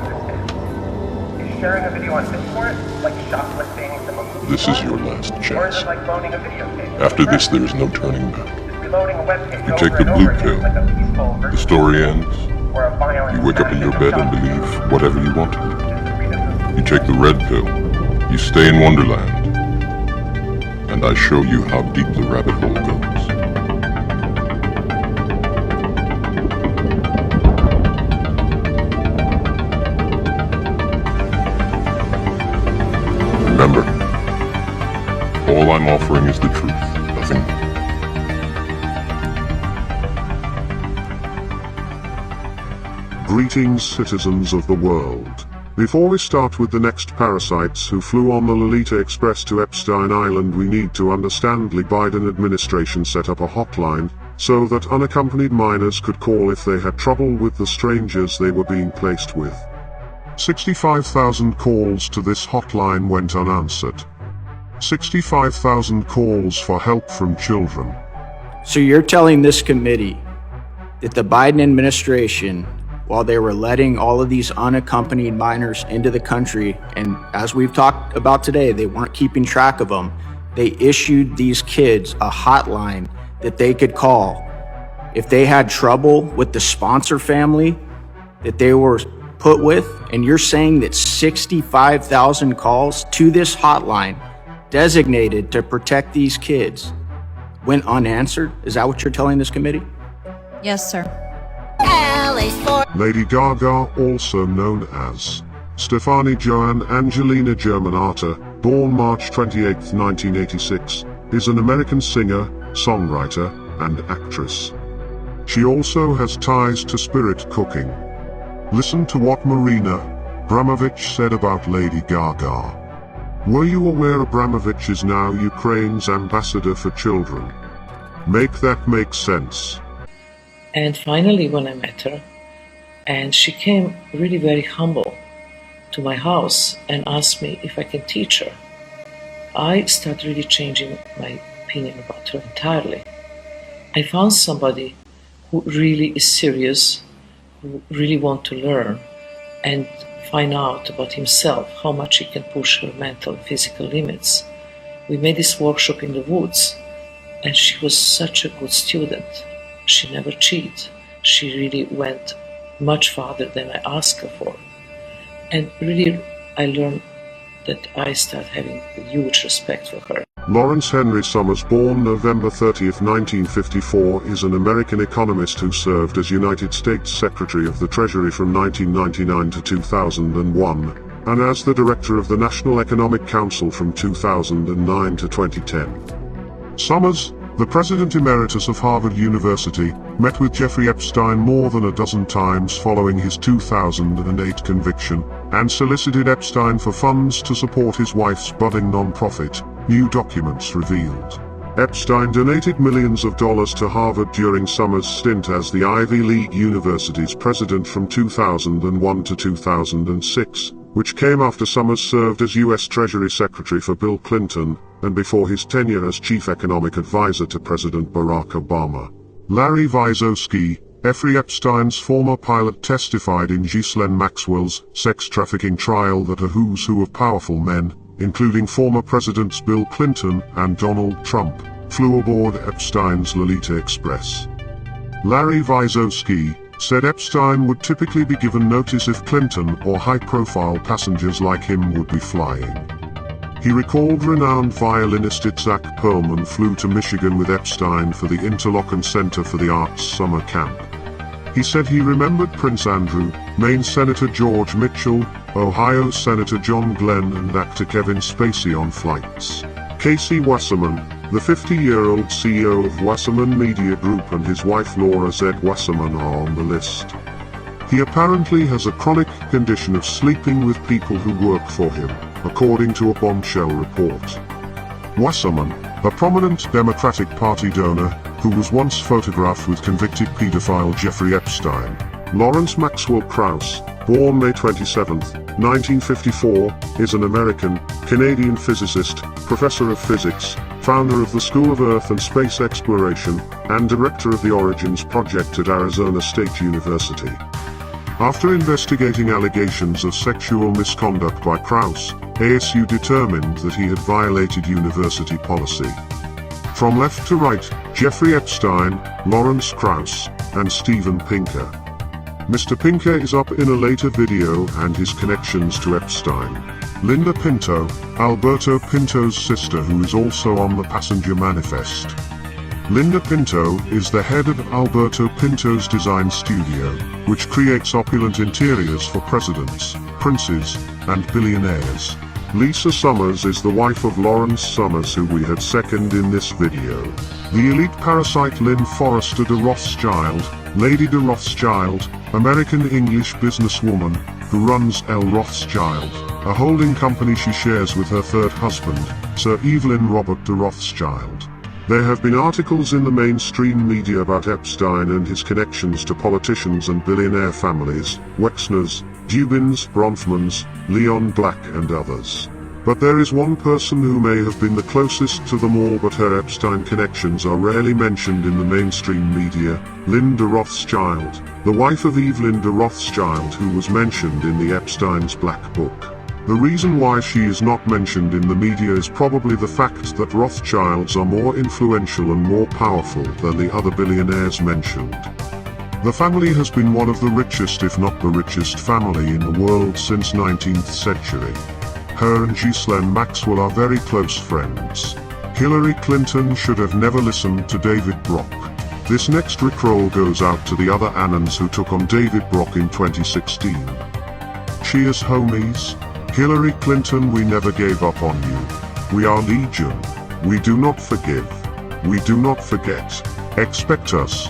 interested. Is sharing a video on BitTorrent like shoplifting from a movie? This is your last Or is chance. it like loaning a videotape? After this, there is no turning back. Is reloading a webpage You over take the and blue over again pill. like a peaceful The virtual story ends. or a violent You wake up in your bed and believe whatever you want to believe. You take the red pill. You stay in Wonderland. And I show you how deep the rabbit hole goes. Remember, all I'm offering is the truth, nothing more. Greetings, citizens of the world. Before we start with the next parasites who flew on the Lolita Express to Epstein Island, we need to understand the Biden administration set up a hotline so that unaccompanied minors could call if they had trouble with the strangers they were being placed with. 65,000 calls to this hotline went unanswered. 65,000 calls for help from children. So you're telling this committee that the Biden administration, while they were letting all of these unaccompanied minors into the country, and as we've talked about today, they weren't keeping track of them, they issued these kids a hotline that they could call if they had trouble with the sponsor family that they were put with? And you're saying that 65,000 calls to this hotline designated to protect these kids went unanswered? Is that what you're telling this committee? Yes, sir. Lady Gaga, also known as Stefani Joanne Angelina Germanata, born March 28, 1986, is an American singer, songwriter, and actress. She also has ties to spirit cooking. Listen to what Marina Abramovich said about Lady Gaga. Were you aware Abramovich is now Ukraine's ambassador for children? Make that make sense. And finally, when I met her, and she came really very humble to my house and asked me if I can teach her, I started really changing my opinion about her entirely. I found somebody who really is serious, who really wants to learn and find out about himself, how much he can push her mental and physical limits. We made this workshop in the woods, and she was such a good student. She never cheated. She really went much farther than I asked her for. And really, I learned that I started having a huge respect for her. Lawrence Henry Summers, born November 30, 1954, is an American economist who served as United States Secretary of the Treasury from 1999 to 2001, and as the Director of the National Economic Council from 2009 to 2010. Summers, the President Emeritus of Harvard University, met with Jeffrey Epstein more than a dozen times following his 2008 conviction, and solicited Epstein for funds to support his wife's budding non-profit, new documents revealed. Epstein donated millions of dollars to Harvard during Summers' stint as the Ivy League University's president from 2001 to 2006, which came after Summers served as U.S. Treasury Secretary for Bill Clinton, and before his tenure as Chief Economic Advisor to President Barack Obama. Larry Visoski, Jeffrey Epstein's former pilot, testified in Ghislaine Maxwell's sex trafficking trial that a who's who of powerful men, including former Presidents Bill Clinton and Donald Trump, flew aboard Epstein's Lolita Express. Larry Visoski said Epstein would typically be given notice if Clinton or high-profile passengers like him would be flying. He recalled renowned violinist Itzhak Perlman flew to Michigan with Epstein for the Interlochen Center for the Arts summer camp. He said he remembered Prince Andrew, Maine Senator George Mitchell, Ohio Senator John Glenn, and actor Kevin Spacey on flights. Casey Wasserman, the 50-year-old CEO of Wasserman Media Group, and his wife Laura Z. Wasserman are on the list. He apparently has a chronic condition of sleeping with people who work for him, according to a bombshell report. Wasserman, a prominent Democratic Party donor, who was once photographed with convicted pedophile Jeffrey Epstein. Lawrence Maxwell Krauss, born May 27, 1954, is an American-Canadian physicist, professor of physics, founder of the School of Earth and Space Exploration, and director of the Origins Project at Arizona State University. After investigating allegations of sexual misconduct by Krauss, ASU determined that he had violated university policy. From left to right, Jeffrey Epstein, Lawrence Krauss, and Steven Pinker. Mr. Pinker is up in a later video and his connections to Epstein. Linda Pinto, Alberto Pinto's sister, who is also on the passenger manifest. Linda Pinto is the head of Alberto Pinto's design studio, which creates opulent interiors for presidents, princes, and billionaires. Lisa Summers is the wife of Lawrence Summers, who we had second in this video. The elite parasite Lynn Forrester de Rothschild, Lady de Rothschild, American English businesswoman, who runs L. Rothschild, a holding company she shares with her third husband, Sir Evelyn Robert de Rothschild. There have been articles in the mainstream media about Epstein and his connections to politicians and billionaire families, Wexners, Dubins, Bronfmans, Leon Black and others. But there is one person who may have been the closest to them all, but her Epstein connections are rarely mentioned in the mainstream media, Lynn de Rothschild, the wife of Evelyn de Rothschild, who was mentioned in the Epstein's Black Book. The reason why she is not mentioned in the media is probably the fact that Rothschilds are more influential and more powerful than the other billionaires mentioned. The family has been one of the richest, if not the richest family in the world since 19th century. Her and Ghislaine Maxwell are very close friends. Hillary Clinton should have never listened to David Brock. This next rickroll goes out to the other Annans who took on David Brock in 2016. Cheers, homies. Hillary Clinton, we never gave up on you. We are legion. We do not forgive. We do not forget. Expect us.